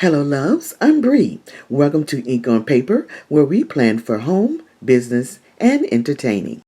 Hello, loves. I'm Bree. Welcome to Ink on Paper, where we plan for home, business, and entertaining.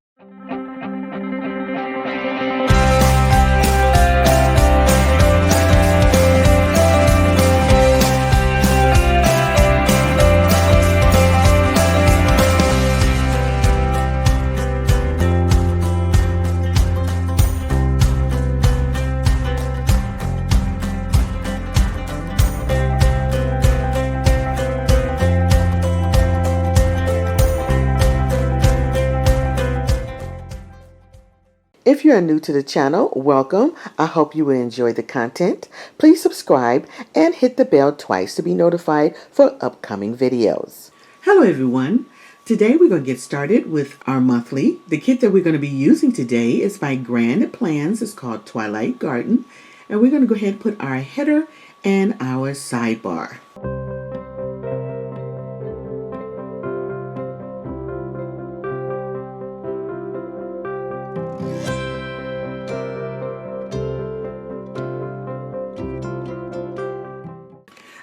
If you are new to the channel, welcome. I hope you will enjoy the content. Please subscribe and hit the bell twice to be notified for upcoming videos. Hello, everyone. Today we're going to get started with our monthly. The kit that we're going to be using today is by Grand Plans. It's called Twilight Garden. And we're going to go ahead and put our header and our sidebar.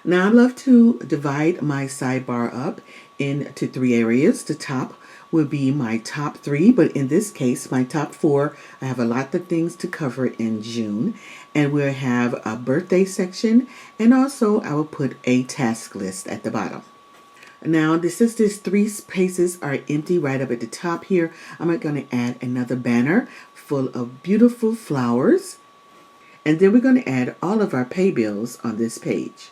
Now I love to divide my sidebar up into three areas. The top will be my top three, but in this case, my top four. I have a lot of things to cover in June, and we'll have a birthday section, and also I will put a task list at the bottom. Now, since these three spaces are empty right up at the top here, I'm going to add another banner full of beautiful flowers, and then we're going to add all of our pay bills on this page.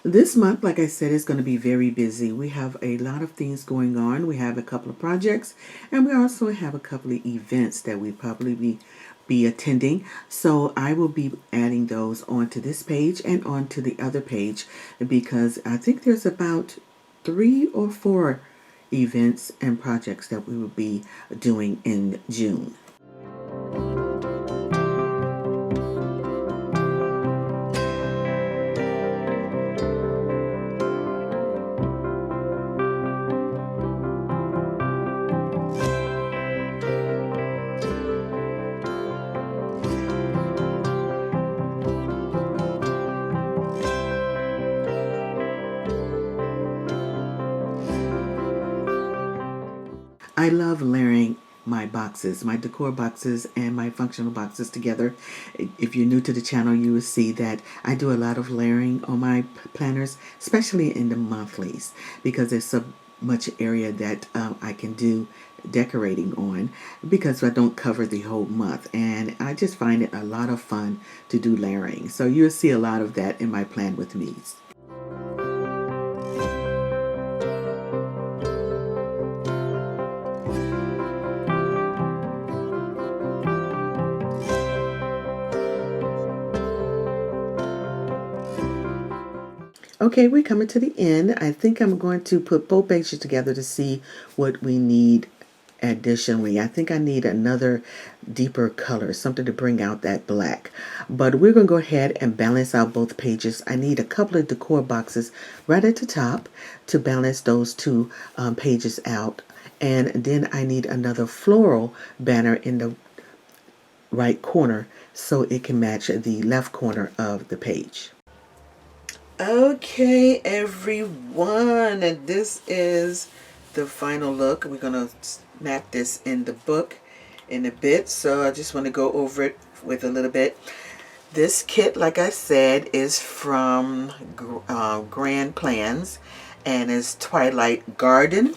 This month, like I said, is going to be very busy. We have a lot of things going on. We have a couple of projects, and we also have a couple of events that we probably be attending. So I will be adding those onto this page and onto the other page, because I think there's about 3 or 4 events and projects that we will be doing in June. I love layering my boxes, my decor boxes and my functional boxes together. If you're new to the channel, you will see that I do a lot of layering on my planners, especially in the monthlies, because there's so much area that I can do decorating on, because I don't cover the whole month, and I just find it a lot of fun to do layering. So you'll see a lot of that in my Plan With Me's. Okay, we're coming to the end. I think I'm going to put both pages together to see what we need additionally. I think I need another deeper color, something to bring out that black. But we're going to go ahead and balance out both pages. I need a couple of decor boxes right at the top to balance those two pages out. And then I need another floral banner in the right corner so it can match the left corner of the page. Okay, everyone, and this is the final look. We're going to snap this in the book in a bit, so I just want to go over it with a little bit. This kit, like I said, is from Grand Plans, and is Twilight Garden.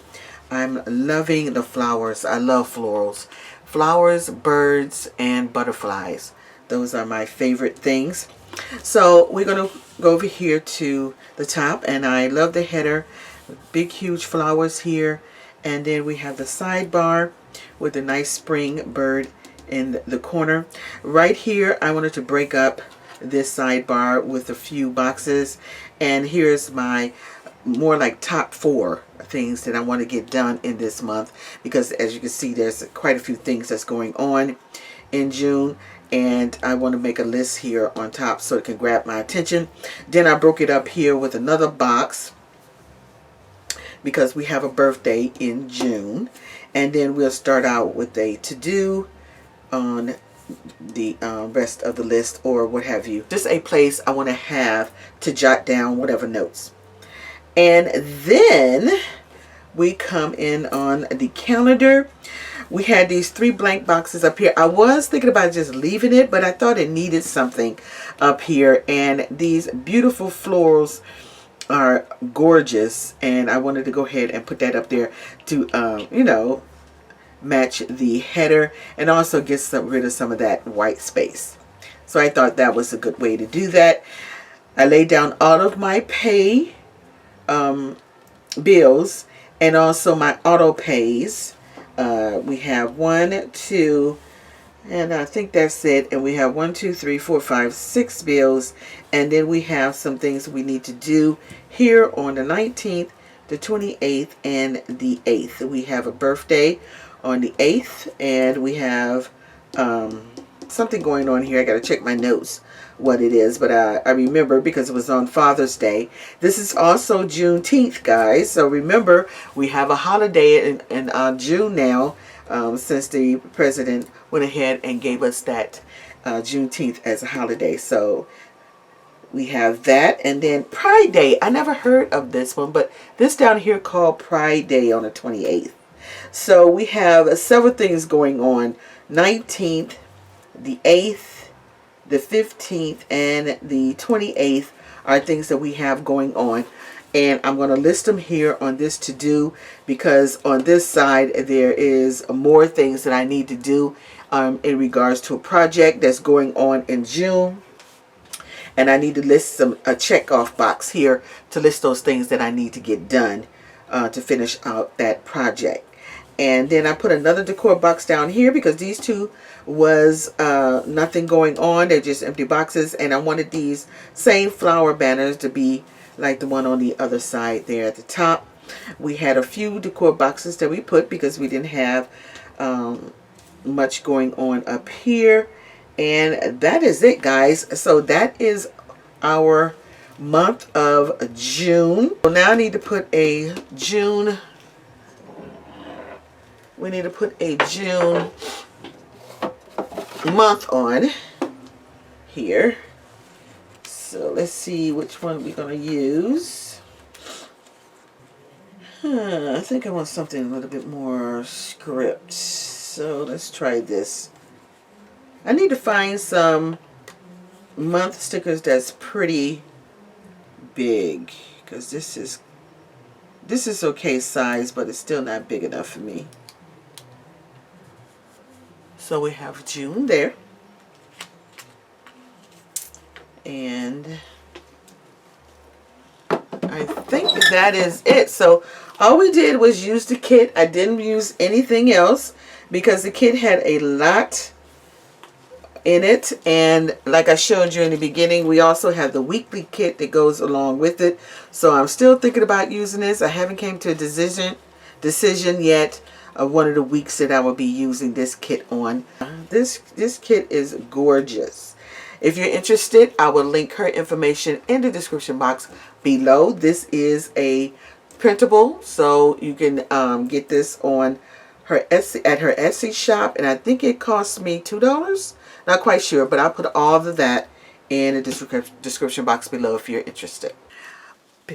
I'm loving the flowers. I love florals. Flowers, birds, and butterflies. Those are my favorite things. So we're going to go over here to the top, and I love the header, big huge flowers here, and then we have the sidebar with a nice spring bird in the corner. Right here I wanted to break up this sidebar with a few boxes, And here's my more like top 4 things that I want to get done in this month, because as you can see, there's quite a few things that's going on in June, and I want to make a list here on top so it can grab my attention. Then I broke it up here with another box because we have a birthday in June, and then we'll start out with a to-do on the rest of the list or what have you. Just a place I want to have to jot down whatever notes. And then we come in on the calendar. We had these 3 blank boxes up here. I was thinking about just leaving it, but I thought it needed something up here. And these beautiful florals are gorgeous, and I wanted to go ahead and put that up there to you know, match the header and also get rid of some of that white space. So I thought that was a good way to do that. I laid down all of my pay bills and also my auto pays. We have 1, 2, and I think that's it. And we have 1, 2, 3, 4, 5, 6 bills. And then we have some things we need to do here on the 19th, the 28th, and the 8th. We have a birthday on the 8th, and we have something going on here. I got to check my notes what it is, but I remember because it was on Father's Day. This is also Juneteenth, guys. So remember, we have a holiday in June now, since the president went ahead and gave us that Juneteenth as a holiday. So we have that. And then Pride Day. I never heard of this one, but this down here called Pride Day on the 28th. So we have several things going on. 19th, the 8th, the 15th, and the 28th are things that we have going on. And I'm going to list them here on this to do, because on this side there is more things that I need to do in regards to a project that's going on in June. And I need to list a check off box here to list those things that I need to get done to finish out that project. And then I put another decor box down here because these two was nothing going on. They're just empty boxes. And I wanted these same flower banners to be like the one on the other side there at the top. We had a few decor boxes that we put because we didn't have much going on up here. And that is it, guys. So that is our month of June. So now I need to put a June... We need to put a June month on here. So let's see which one we're going to use. I think I want something a little bit more script. So let's try this. I need to find some month stickers that's pretty big, because this is okay size, but it's still not big enough for me. So we have June there. And I think that is it. So all we did was use the kit. I didn't use anything else because the kit had a lot in it. And like I showed you in the beginning, we also have the weekly kit that goes along with it. So I'm still thinking about using this. I haven't came to a decision yet. One of the weeks that I will be using this kit on. This kit is gorgeous. If you're interested, I will link her information in the description box below. This is a printable, so you can get this on her Etsy shop, and I think it cost me $2. Not quite sure, but I'll put all of that in the description box below if you're interested.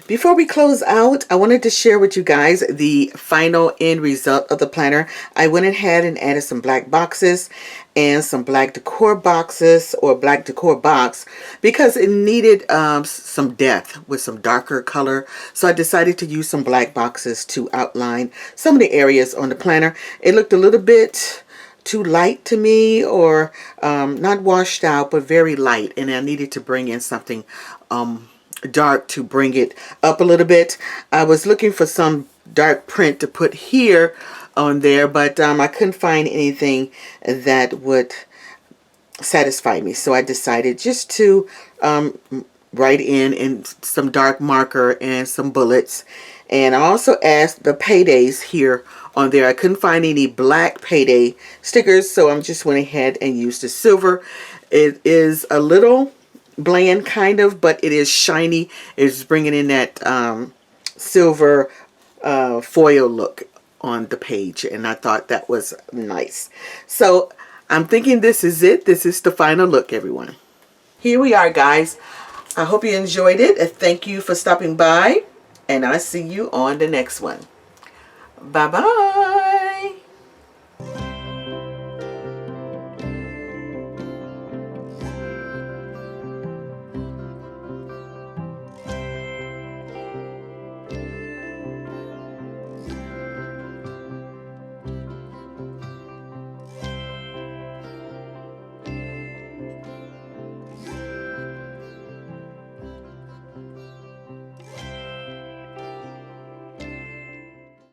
Before we close out, I wanted to share with you guys the final end result of the planner. I went ahead and added some black boxes and some black decor boxes, or black decor box, because it needed some depth with some darker color. So I decided to use some black boxes to outline some of the areas on the planner. It looked a little bit too light to me, or not washed out, but very light, and I needed to bring in something dark to bring it up a little bit. I was looking for some dark print to put here on there, but I couldn't find anything that would satisfy me. So I decided just to write in and some dark marker and some bullets. And I also asked the paydays here on there. I couldn't find any black payday stickers, so I'm just went ahead and used the silver. It is a little bland kind of, but it is shiny. It's bringing in that silver foil look on the page, and I thought that was nice. So I'm thinking this is it. This is the final look, everyone. Here we are, guys. I hope you enjoyed it. Thank you for stopping by, and I'll see you on the next one. Bye-bye.